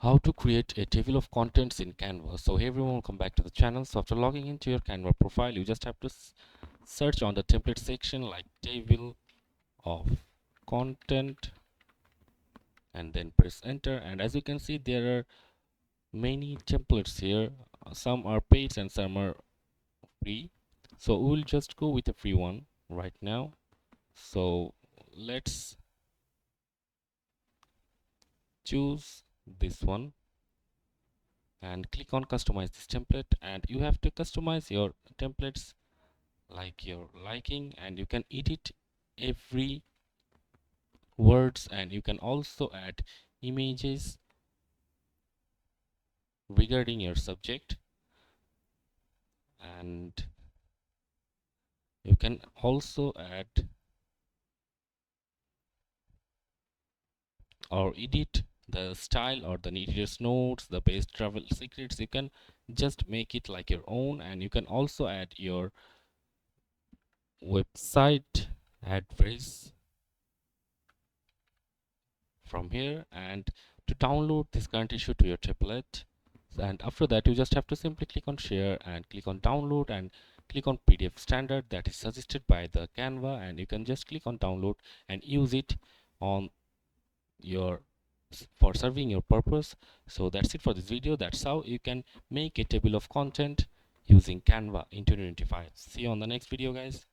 How to create a table of contents in Canva. So hey everyone, welcome back to the channel. So after logging into your Canva profile, you just have to search on the template section like table of content and then press enter. And as you can see, there are many templates here. Some are paid and some are free. So we will just go with a free one right now. So let's choose this one and click on customize this template, and you have to customize your templates like your liking, and you can edit every words, and you can also add images regarding your subject, and you can also add or edit the style or the neatest notes, the best travel secrets. You can just make it like your own, and you can also add your website address from here. And to download this current issue to your template, and after that you just have to simply click on share and click on download and click on PDF standard that is suggested by the Canva, and you can just click on download and use it on your for serving your purpose. So that's it for this video. That's how you can make a table of content using Canva in 2025. See you on the next video, guys.